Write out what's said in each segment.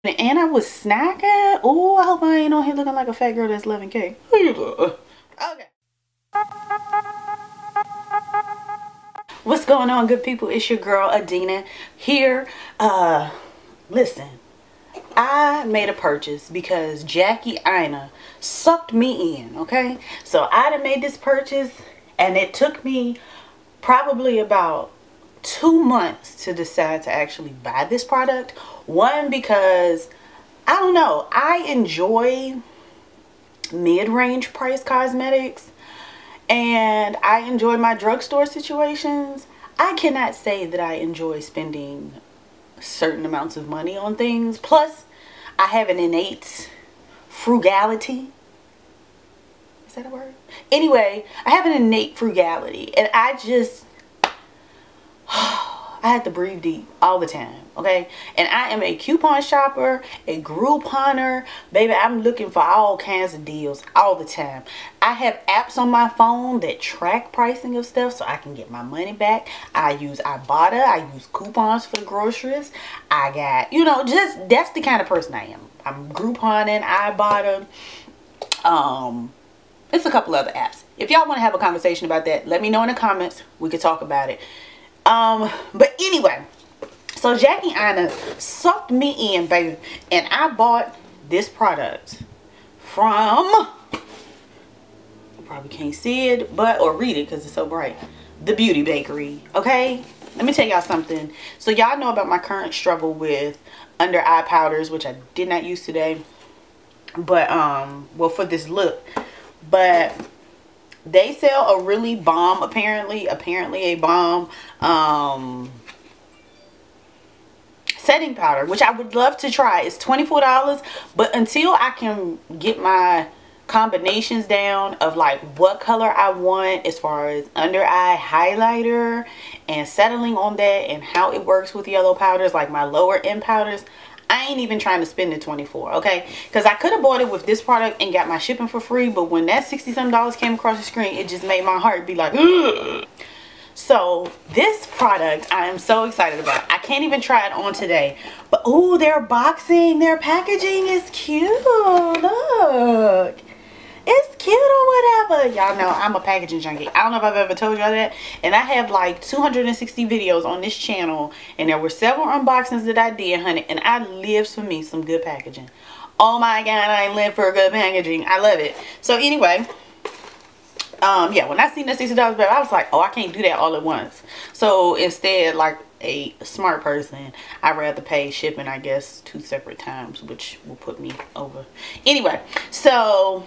And I was snacking. Oh, I hope I ain't on here looking like a fat girl that's loving cake. Okay. What's going on, good people? It's your girl Adina here. Listen, I made a purchase because Jackie Ina sucked me in, okay? So I done made this purchase and it took me probably about 2 months to decide to actually buy this product. One, because I don't know, I enjoy mid-range price cosmetics and I enjoy my drugstore situations. I cannot say that I enjoy spending certain amounts of money on things. Plus, I have an innate frugality. Is that a word? Anyway, I have an innate frugality and I just I had to breathe deep all the time, okay? And I am a coupon shopper, a Grouponer. Baby, I'm looking for all kinds of deals all the time. I have apps on my phone that track pricing of stuff so I can get my money back. I use Ibotta. I use coupons for groceries. I got, you know, just that's the kind of person I am. I'm Grouponing, Ibotta. It's a couple other apps. If y'all want to have a conversation about that, let me know in the comments. We could talk about it. But anyway, so Jackie Ina sucked me in, baby, and I bought this product from, you probably can't see it, but, or read it because it's so bright, the Beauty Bakerie, okay? Let me tell y'all something. So y'all know about my current struggle with under eye powders, which I did not use today, but, well, for this look, but they sell a really bomb, apparently a bomb setting powder, which I would love to try. It's $24, but until I can get my combinations down of like what color I want as far as under eye highlighter and settling on that and how it works with yellow powders, like my lower end powders, I ain't even trying to spend the $24, okay? Because I could have bought it with this product and got my shipping for free, but when that $60-something came across the screen, it just made my heart be like, ugh. So this product I am so excited about. I can't even try it on today, but oh, their boxing, their packaging is cute. Look, it's cute or whatever. Y'all know I'm a packaging junkie. I don't know if I've ever told y'all that. And I have like 260 videos on this channel. And there were several unboxings that I did, honey. And I lives for me some good packaging. Oh my God, I live for good packaging. I love it. So anyway, yeah, when I seen that $60 bill, I was like, oh, I can't do that all at once. So instead, like a smart person, I'd rather pay shipping, I guess, 2 separate times, which will put me over. Anyway, so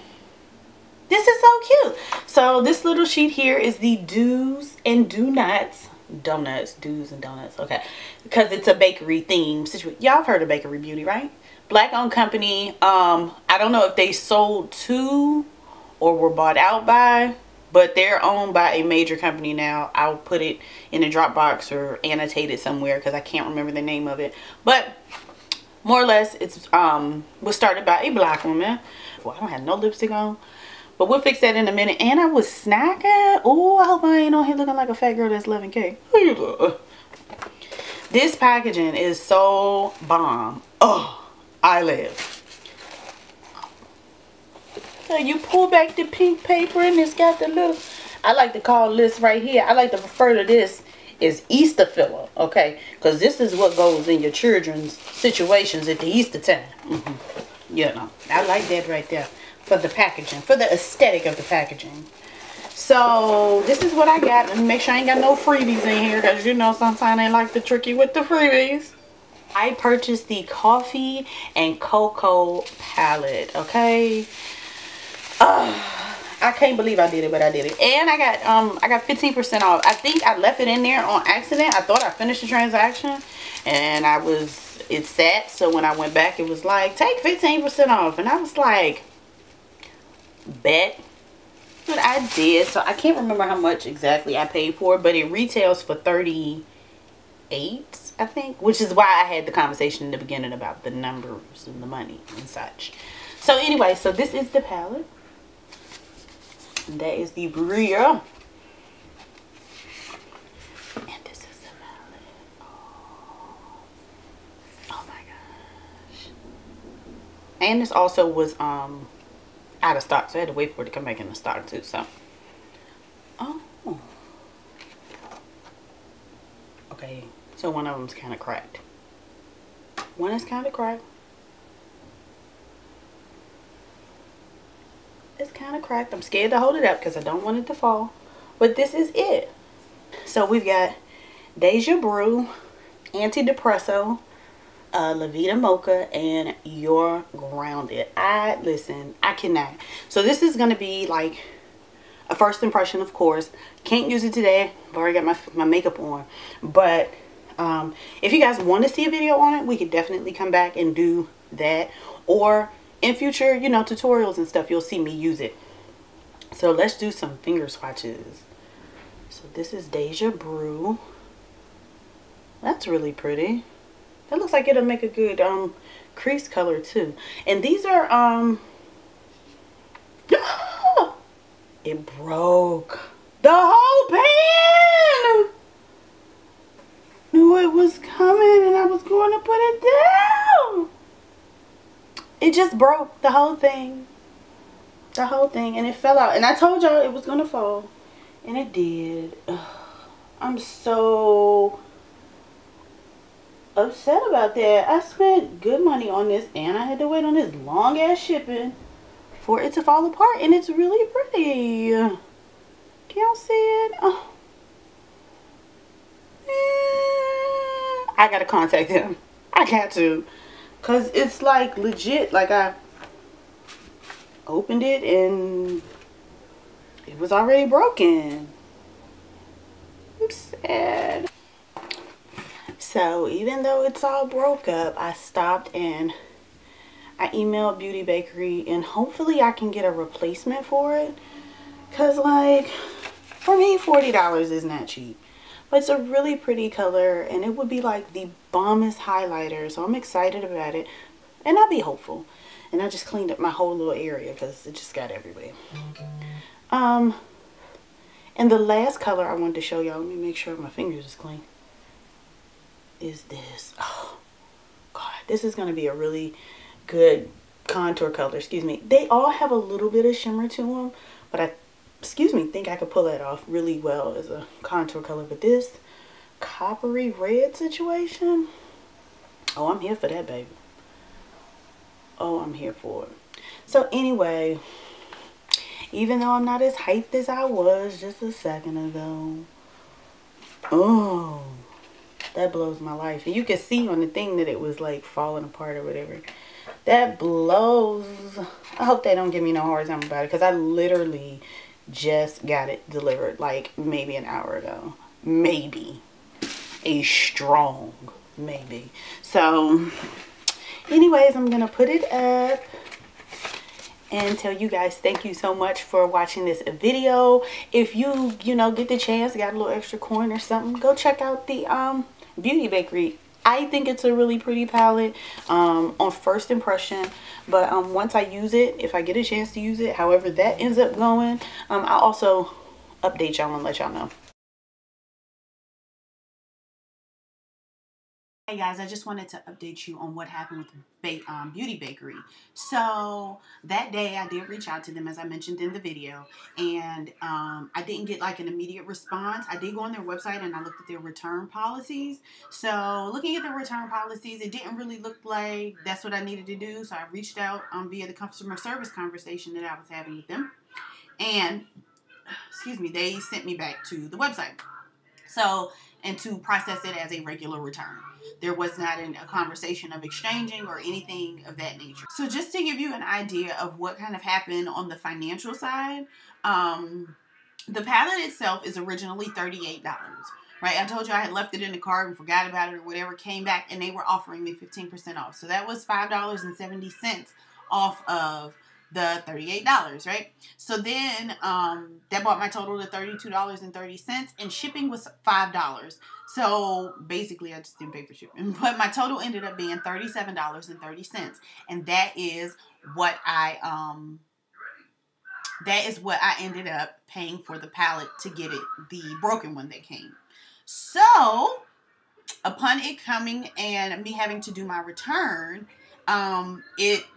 this is so cute. So this little sheet here is the do's and do nots. Do's and donuts. Okay. Because it's a bakery theme situation. Y'all have heard of Bakery Beauty, right? Black owned company. I don't know if they sold to or were bought out by, but they're owned by a major company now. I'll put it in a Dropbox or annotate it somewhere because I can't remember the name of it. But more or less, it's was started by a black woman. Well, I don't have no lipstick on. But we'll fix that in a minute. And I was snacking. Oh, I hope I ain't on here looking like a fat girl that's loving cake. This packaging is so bomb. Oh, I live. So you pull back the pink paper and it's got the little, I like to call this right here, I like to refer to this as Easter filler, okay? Because this is what goes in your children's situations at the Easter time. You know, I like that right there. For the packaging, for the aesthetic of the packaging. So this is what I got. Let me make sure I ain't got no freebies in here, because you know sometimes they like to trick you with the freebies. I purchased the coffee and cocoa palette, okay? I can't believe I did it, but I did it. And I got 15% off. I think I left it in there on accident. I thought I finished the transaction and it sat, so when I went back it was like, take 15% off, and I was like, bet. But I did. So I can't remember how much exactly I paid for it, but it retails for $38, I think, which is why I had the conversation in the beginning about the numbers and the money and such. So anyway, so this is the palette, and that is the Bria, and this is the palette. Oh my gosh, And this also was out of stock, so I had to wait for it to come back in the stock too. So oh, okay, so one of them's kind of cracked. One is kind of cracked. It's kind of cracked. I'm scared to hold it up because I don't want it to fall, but this is it. So we've got Deja Brew, Antidepresso, La Vida Mocha, and You're Grounded. Listen, I cannot. So this is going to be like a first impression, of course. Can't use it today. I've already got my makeup on. But if you guys want to see a video on it, we could definitely come back and do that. Or in future, you know, tutorials and stuff, you'll see me use it. So let's do some finger swatches. So this is Deja Brew. That's really pretty. That looks like it'll make a good crease color too. And these are it broke. The whole pan! Knew it was coming and I was going to put it down. It just broke, the whole thing. The whole thing, and it fell out. And I told y'all it was going to fall. And it did. Ugh. I'm so upset about that. I spent good money on this and I had to wait on this long ass shipping for it to fall apart, and it's really pretty. Can y'all see it? Oh. I gotta contact them. I got to, cause it's like legit. Like I opened it and it was already broken. I'm sad. So even though it's all broke up, I stopped and I emailed Beauty Bakerie, and hopefully I can get a replacement for it. Cause like, for me, $40 is not cheap. But it's a really pretty color, and it would be like the bombest highlighter. So I'm excited about it, and I'll be hopeful. And I just cleaned up my whole little area because it just got everywhere. And the last color I wanted to show y'all, let me make sure my fingers is clean, is this. Oh God, this is gonna be a really good contour color. Excuse me. They all have a little bit of shimmer to them, but I think I could pull that off really well as a contour color. But this coppery red situation, oh, I'm here for that, baby. Oh, I'm here for it. So anyway, even though I'm not as hyped as I was just a second ago, oh, that blows my life. And you can see on the thing that it was like falling apart or whatever. That blows. I hope they don't give me no hard time about it, because I literally just got it delivered like maybe an hour ago. Maybe. A strong maybe. So anyways, I'm gonna put it up and tell you guys thank you so much for watching this video. If you know, get the chance, got a little extra coin or something, go check out the Beauty Bakerie. I think it's a really pretty palette on first impression, but once I use it, if I get a chance to use it, however that ends up going, I'll also update y'all and let y'all know. Hey guys, I just wanted to update you on what happened with Beauty Bakerie. So that day I did reach out to them, as I mentioned in the video, and I didn't get like an immediate response. I did go on their website and I looked at their return policies. So looking at the return policies, it didn't really look like that's what I needed to do. So I reached out via the customer service conversation that I was having with them, and excuse me, they sent me back to the website. So, and to process it as a regular return. There was not a conversation of exchanging or anything of that nature. So just to give you an idea of what kind of happened on the financial side, the palette itself is originally $38. Right? I told you I had left it in the cart and forgot about it or whatever, came back and they were offering me 15% off. So that was $5.70 off of the $38, right? So then that brought my total to $32.30, and shipping was $5. So basically I just didn't pay for shipping, but my total ended up being $37.30, and that is what I ended up paying for the palette to get it, the broken one that came. So upon it coming and me having to do my return,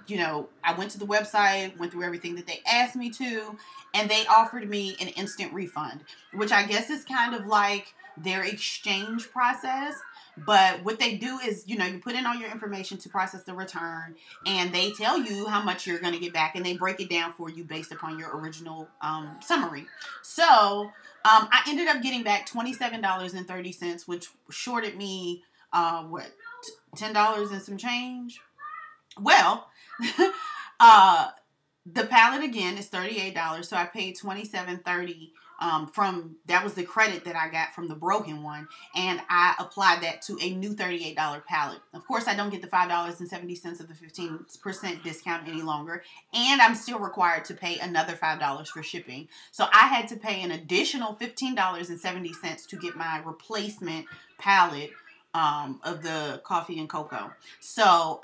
you know, I went to the website, went through everything that they asked me to, and they offered me an instant refund, which I guess is kind of like their exchange process. But what they do is, you know, you put in all your information to process the return, and they tell you how much you're going to get back, and they break it down for you based upon your original summary. So I ended up getting back $27.30, which shorted me, what, $10 and some change? Well, the palette again is $38, so I paid $27.30 from, that was the credit that I got from the broken one, and I applied that to a new $38 palette. Of course, I don't get the $5.70 of the 15% discount any longer, and I'm still required to pay another $5 for shipping. So I had to pay an additional $15.70 to get my replacement palette of the coffee and cocoa. So,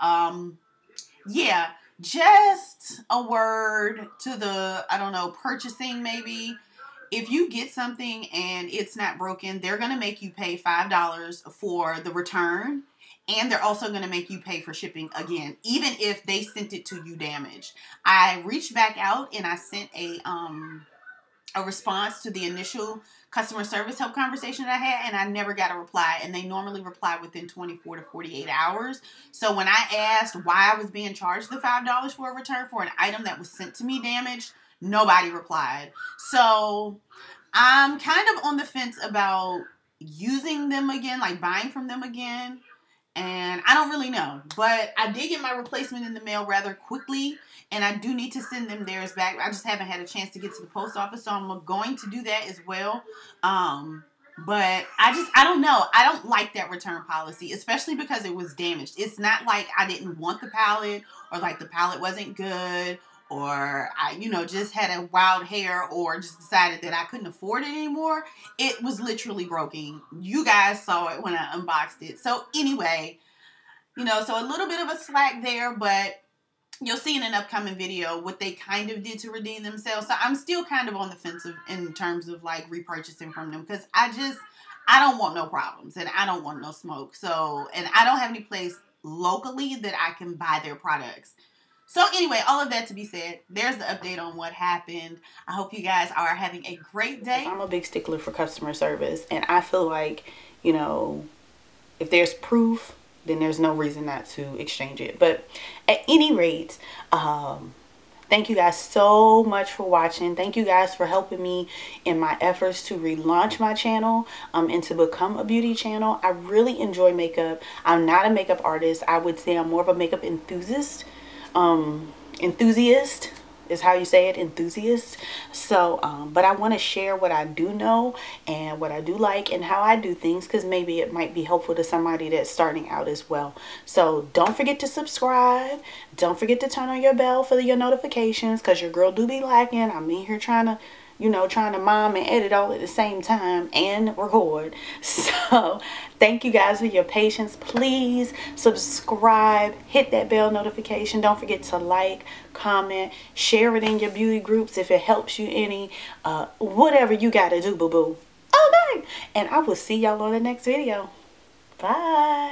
yeah, just a word to the, I don't know, purchasing maybe. If you get something and it's not broken, they're going to make you pay $5 for the return. And they're also going to make you pay for shipping again, even if they sent it to you damaged. I reached back out and I sent a response to the initial customer service help conversation that I had, and I never got a reply, and they normally reply within 24 to 48 hours. So when I asked why I was being charged the $5 for a return for an item that was sent to me damaged, nobody replied. So I'm kind of on the fence about using them again, like buying from them again. And I don't really know, but I did get my replacement in the mail rather quickly, and I do need to send them theirs back. I just haven't had a chance to get to the post office, so I'm going to do that as well. But I don't know. I don't like that return policy, especially because it was damaged. It's not like I didn't want the palette, or like the palette wasn't good, or I, you know, just had a wild hair, or just decided that I couldn't afford it anymore. It was literally broken. You guys saw it when I unboxed it. So anyway, you know, so a little bit of a slack there, but you'll see in an upcoming video what they kind of did to redeem themselves. So I'm still kind of on the fence in terms of like repurchasing from them, because I don't want no problems, and I don't want no smoke. So, and I don't have any place locally that I can buy their products. So anyway, all of that to be said, there's the update on what happened. I hope you guys are having a great day. I'm a big stickler for customer service, and I feel like, you know, if there's proof, then there's no reason not to exchange it. But at any rate, thank you guys so much for watching. Thank you guys for helping me in my efforts to relaunch my channel and to become a beauty channel. I really enjoy makeup. I'm not a makeup artist. I would say I'm more of a makeup enthusiast. Enthusiast is how you say it, enthusiast. So but I want to share what I do know and what I do like and how I do things, because maybe it might be helpful to somebody that's starting out as well. So don't forget to subscribe. Don't forget to turn on your bell for your notifications, because your girl do be lacking. I'm in here trying to, you know, trying to mom and edit all at the same time and record. So thank you guys for your patience. Please subscribe, hit that bell notification. Don't forget to like, comment, share it in your beauty groups if it helps you any. Whatever you gotta do, boo-boo. Okay, and I will see y'all on the next video. Bye.